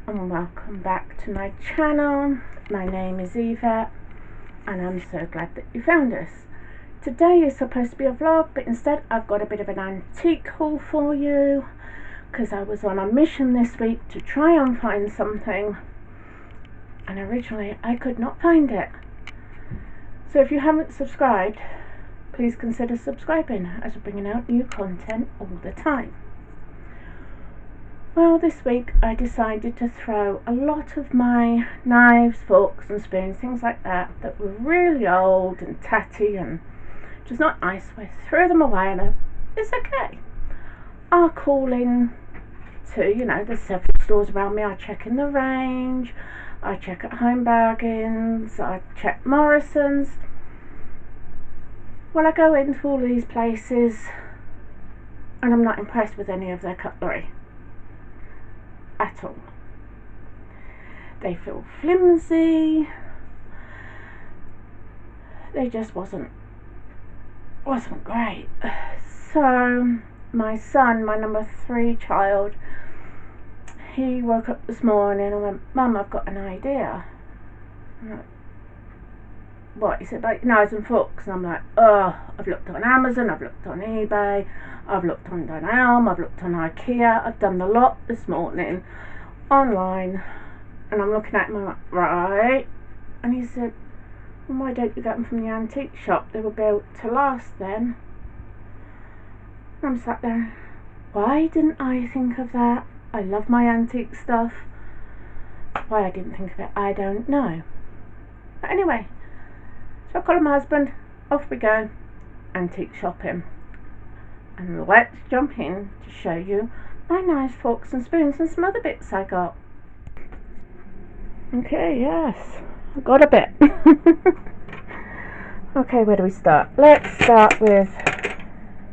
and welcome back to my channel. My name is Eva and I'm so glad that you found us. Today is supposed to be a vlog, but instead I've got a bit of an antique haul for you because I was on a mission this week to try and find something, and originally I could not find it. So if you haven't subscribed, please consider subscribing, as we're bringing out new content all the time. Well, this week I decided to throw a lot of my knives, forks and spoons, things like that were really old and tatty and just not nice. I threw them away and it's okay. I'll call in to, there's several stores around me. I check in the range, I check at Home Bargains, I check Morrison's. Well, I go into all these places and I'm not impressed with any of their cutlery at all. They feel flimsy. They just wasn't great. So my son, my number 3 child, he woke up this morning and went, "Mum, I've got an idea." I'm like, "What?" He said, "About knives and forks." And I'm like, I've looked on Amazon, I've looked on eBay, I've looked on Dunelm, I've looked on IKEA, I've done the lot this morning online, and I'm looking at them, I'm like, right. And he said, "Well, why don't you get them from the antique shop? They were built to last then." And I'm sat there, why didn't I think of that? I love my antique stuff. Why I didn't think of it, I don't know. But anyway, so I call my husband, off we go, antique shopping. And let's jump in to show you my knives, forks and spoons and some other bits I got. Okay, yes, I got a bit. Okay, where do we start? Let's start with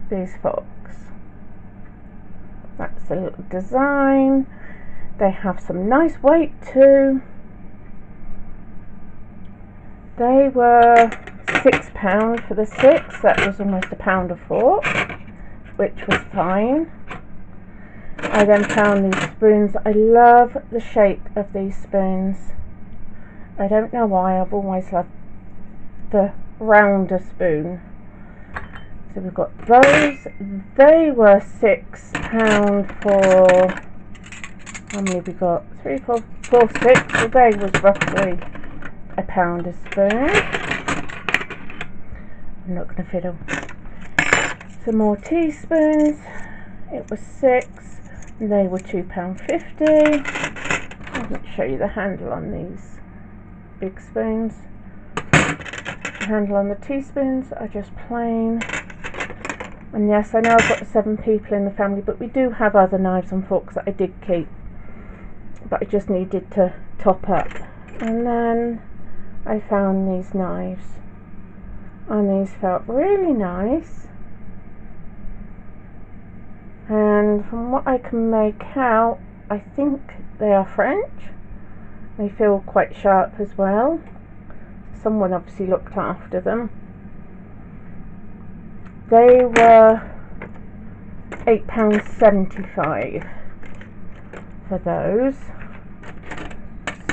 these forks. That's a little design. They have some nice weight too. They were £6 for the 6. That was almost £1 a fork, which was fine. I then found these spoons. I love the shape of these spoons. I don't know why, I've always loved the rounder spoon. So we've got those. They were £6 for, how many we got? 3, 4, 6. So they was roughly £1 a spoon. I'm not going to fiddle. Some more teaspoons. It was 6. They were £2.50. I won't show you the handle on these big spoons. The handle on the teaspoons are just plain. And yes, I know I've got 7 people in the family, but we do have other knives and forks that I did keep, but I just needed to top up. And then I found these knives, and these felt really nice. And from what I can make out, I think they are French. They feel quite sharp as well. Someone obviously looked after them. They were £8.75 for those.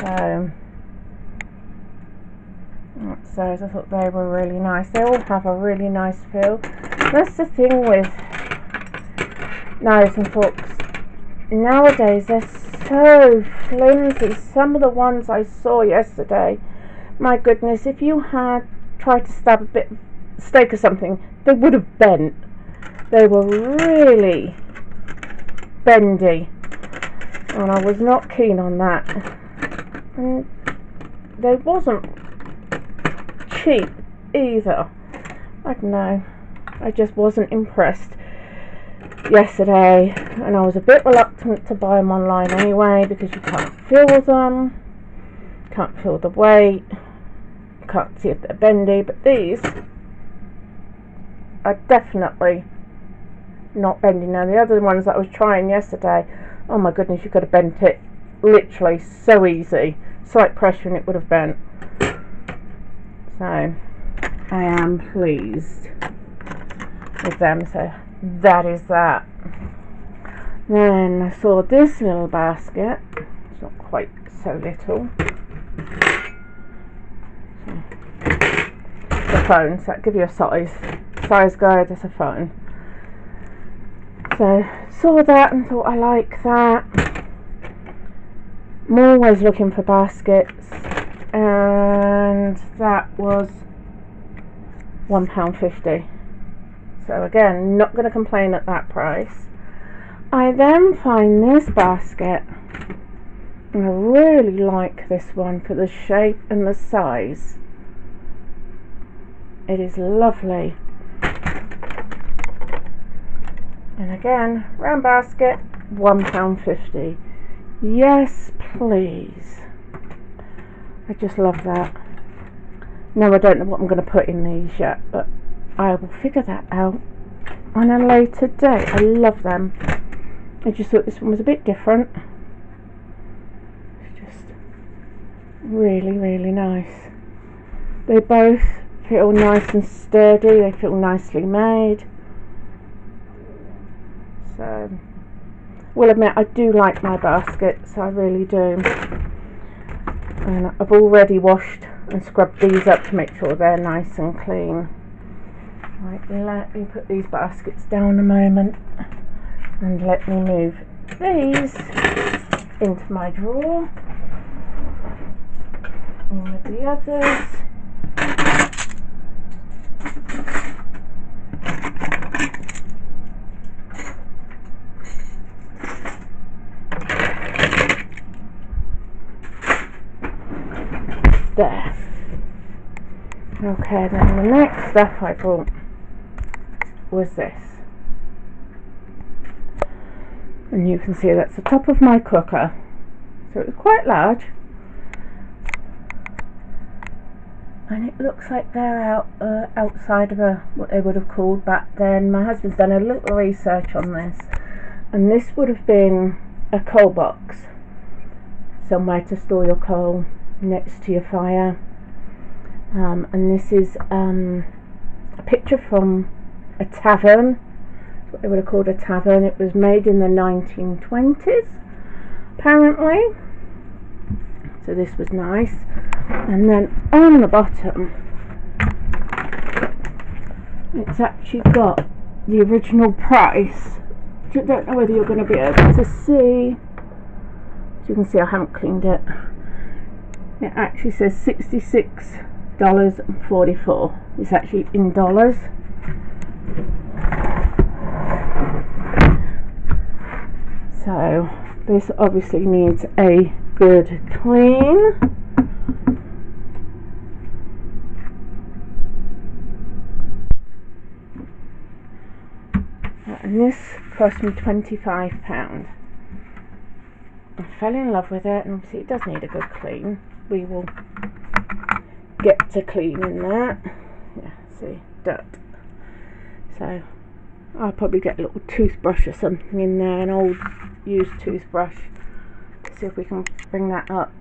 So that's those. I thought they were really nice. They all have a really nice feel. That's the thing with knives and forks nowadays, they're so flimsy. Some of the ones I saw yesterday, my goodness, if you had tried to stab a bit of steak or something, they would have bent. They were really bendy, and I was not keen on that. And they wasn't cheap either. I don't know, I just wasn't impressed yesterday, and I was a bit reluctant to buy them online anyway, because you can't feel them, can't feel the weight, you can't see if they're bendy. But these are definitely not bendy. Now the other ones that I was trying yesterday, oh my goodness, you could have bent it literally so easy, slight pressure and it would have bent. So I am pleased with them. So that is that. Then I saw this little basket. It's not quite so little. The phone, so that gives you a size guide as a phone. So saw that and thought I like that. I'm always looking for baskets, and that was £1.50. So again, not going to complain at that price. I then find this basket, and I really like this one for the shape and the size. It is lovely. And again, round basket, £1.50. Yes, please. I just love that. No, I don't know what I'm going to put in these yet, but I will figure that out on a later date. I love them. I just thought this one was a bit different. It's just really, really nice. They both feel nice and sturdy. They feel nicely made. So, will admit I do like my baskets. I really do. And I've already washed and scrubbed these up to make sure they're nice and clean. Right, let me put these baskets down a moment, and let me move these into my drawer. And with the others, there. Okay, then the next stuff I bought was this, and you can see that's the top of my cooker, so it's quite large, and it looks like they're outside of what they would have called back then. My husband's done a little research on this, and this would have been a coal box, somewhere to store your coal next to your fire. And this is a picture from a tavern. That's what they would have called a tavern. It was made in the 1920s, apparently. So this was nice. And then on the bottom, it's actually got the original price. I don't know whether you're going to be able to see. As you can see, I haven't cleaned it. It actually says $66.44. It's actually in dollars. So this obviously needs a good clean. And this cost me £25. I fell in love with it, and obviously it does need a good clean. We will get to cleaning that. Yeah, see, dirt. So I'll probably get a little toothbrush or something in there, an old used toothbrush. See if we can bring that up.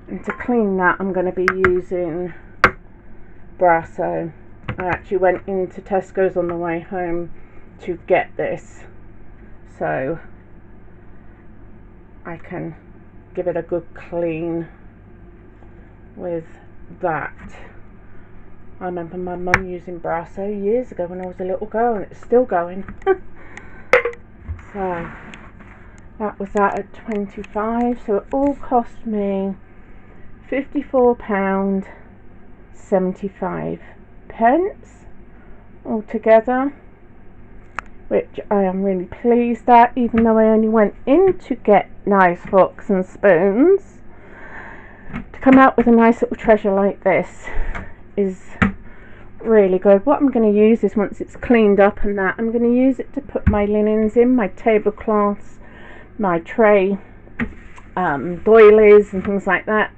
And to clean that, I'm going to be using Brasso. I actually went into Tesco's on the way home to get this, so I can give it a good clean with that. I remember my mum using Brasso years ago when I was a little girl, and it's still going. So that was that at 25. So it all cost me £54.75 altogether, which I am really pleased at, even though I only went in to get nice forks and spoons. To come out with a nice little treasure like this is really good. What I'm going to use is, once it's cleaned up and that, I'm going to use it to put my linens in, my tablecloths, my tray doilies and things like that,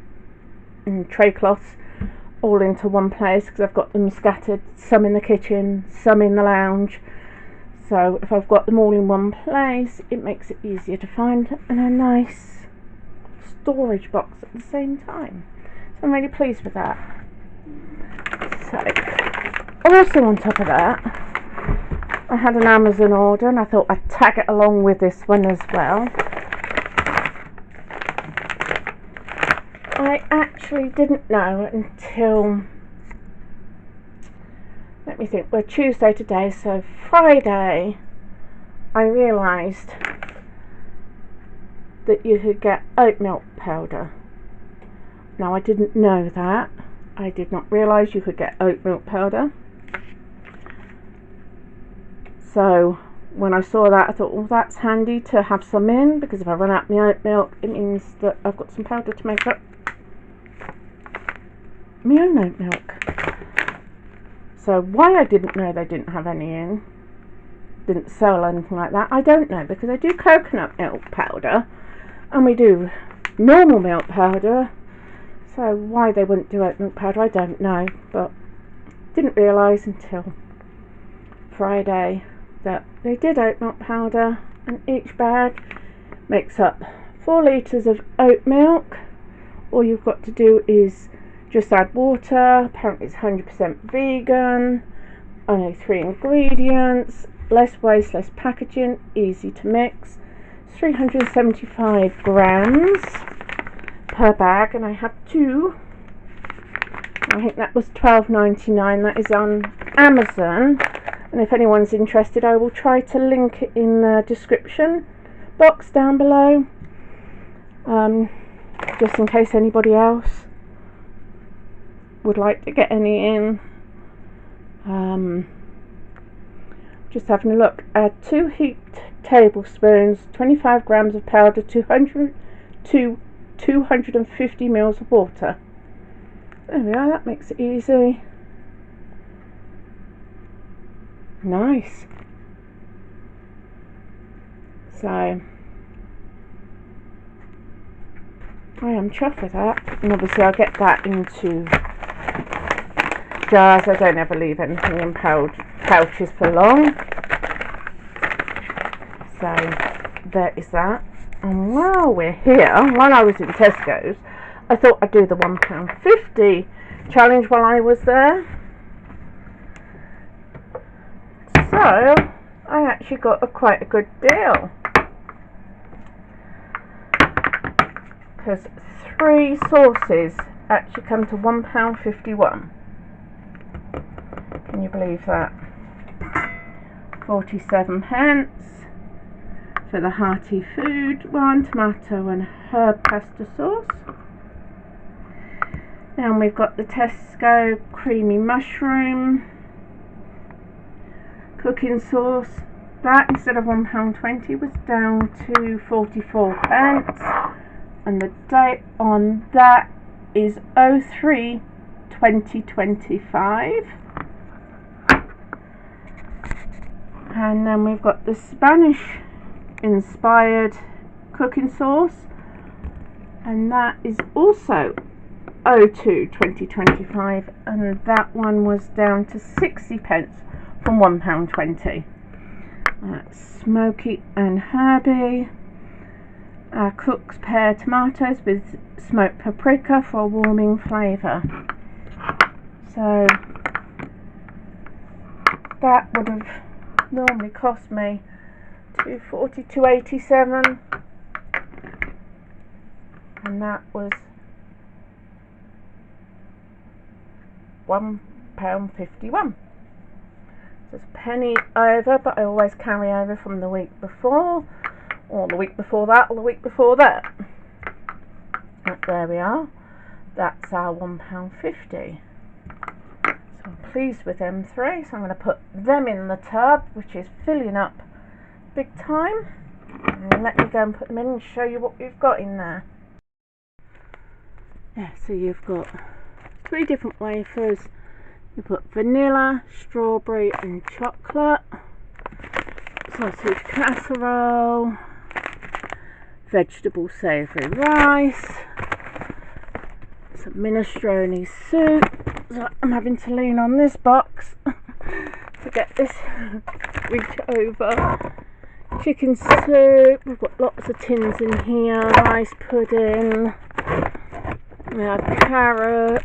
and tray cloths, all into one place, because I've got them scattered, some in the kitchen, some in the lounge. So if I've got them all in one place, it makes it easier to find, and a nice storage box at the same time. So I'm really pleased with that. So also on top of that, I had an Amazon order, and I thought I'd tag it along with this one as well. actually didn't know until, let me think, we're Tuesday today, so Friday I realised that you could get oat milk powder. Now, I didn't know that. I did not realise you could get oat milk powder. So when I saw that, I thought, well, that's handy to have some in, because if I run out of my oat milk, it means that I've got some powder to make up my own oat milk. So why I didn't know they didn't have any in, didn't sell anything like that, I don't know, because I do coconut milk powder and we do normal milk powder. So why they wouldn't do oat milk powder, I don't know, but didn't realise until Friday that they did oat milk powder, and each bag makes up 4 litres of oat milk. All you've got to do is just add water. Apparently it's 100% vegan, only 3 ingredients, less waste, less packaging, easy to mix. 375 grams per bag, and I have 2. I think that was $12.99. that is on Amazon, and if anyone's interested, I will try to link it in the description box down below, just in case anybody else would like to get any in. Just having a look. Add 2 heaped tablespoons, 25 grams of powder, 250 mils of water. There we are, that makes it easy. Nice. So I am chuffed with that, and obviously I'll get that into jars. I don't ever leave anything in pouches for long. So there is that. And while we're here, while I was in Tesco's, I thought I'd do the £1.50 challenge while I was there. So I actually got quite a good deal, because 3 sauces actually come to £1.51. Can you believe that? 47 pence for the hearty food one, tomato and herb pasta sauce. Then we've got the Tesco creamy mushroom cooking sauce. That, instead of £1.20, was down to 44 pence, and the date on that is 03/2025. And then we've got the Spanish inspired cooking sauce, and that is also 02/2025, and that one was down to 60 pence from £1.20. Smoky and herby. Cook's pear tomatoes with smoked paprika for a warming flavour. So that would have normally cost me $2.87, and that was £1.51. Just a penny over, but I always carry over from the week before, or the week before that, or the week before that. But there we are. That's our £1.50. So I'm pleased with them 3. So I'm going to put them in the tub, which is filling up big time. And let me go and put them in and show you what we've got in there. Yeah, so you've got 3 different wafers. You've got vanilla, strawberry and chocolate, sausage casserole, vegetable savoury rice, some minestrone soup. So I'm having to lean on this box to get this reach over. Chicken soup, we've got lots of tins in here, rice pudding, we have carrots,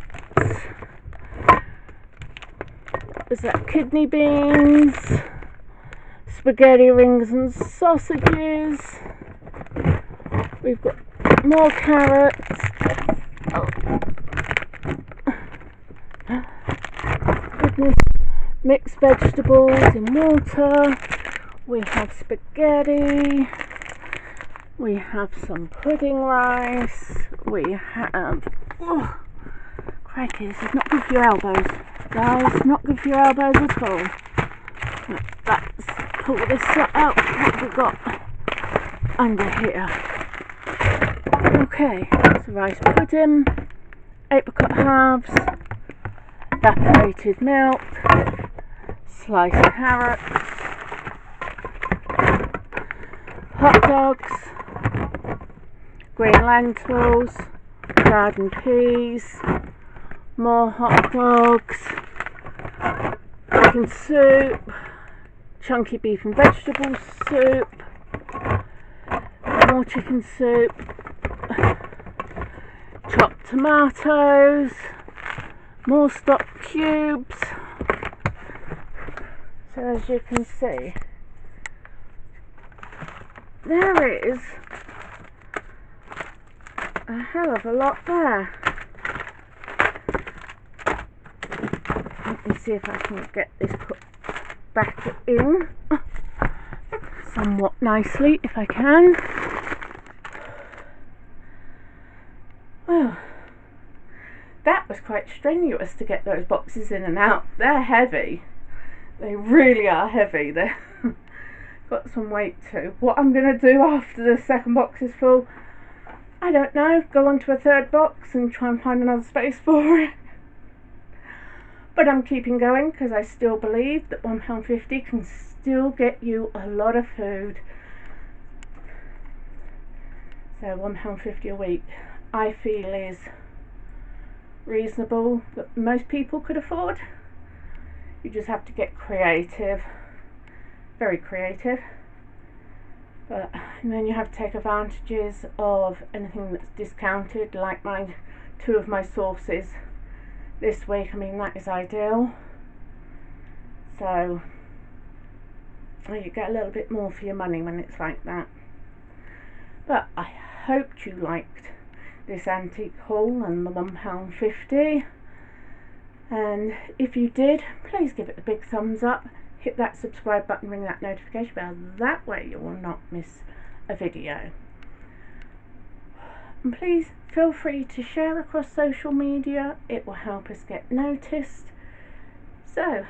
is that kidney beans, spaghetti rings and sausages. We've got more carrots, Goodness, mixed vegetables in water. We have spaghetti. We have some pudding rice. We have... Oh, crikey, this is not good for your elbows. Guys, not good for your elbows at all. Let's pull this out. What have we got under here? Okay, so rice pudding, apricot halves, evaporated milk, sliced carrots, hot dogs, green lentils, garden peas, more hot dogs, chicken soup, chunky beef and vegetable soup, more chicken soup, chopped tomatoes, more stock cubes. So as you can see, there is a hell of a lot there. Let me see if I can get this put back in somewhat nicely, if I can. Well, that was quite strenuous to get those boxes in and out. They're heavy. They really are heavy. They've got some weight too. What I'm going to do after the second box is full, I don't know. Go on to a third box and try and find another space for it. But I'm keeping going because I still believe that £1.50 can still get you a lot of food. So £1.50 a week, I feel, is reasonable, that most people could afford. You just have to get creative, very creative. But and then you have to take advantages of anything that's discounted, like two of my sources this week. I mean, that is ideal. So you get a little bit more for your money when it's like that. But I hoped you liked this antique haul and the £1.50. And if you did, please give it a big thumbs up. Hit that subscribe button, ring that notification bell. That way you will not miss a video. And please feel free to share across social media. It will help us get noticed. So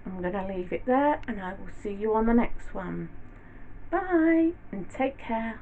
I'm going to leave it there, and I will see you on the next one. Bye and take care.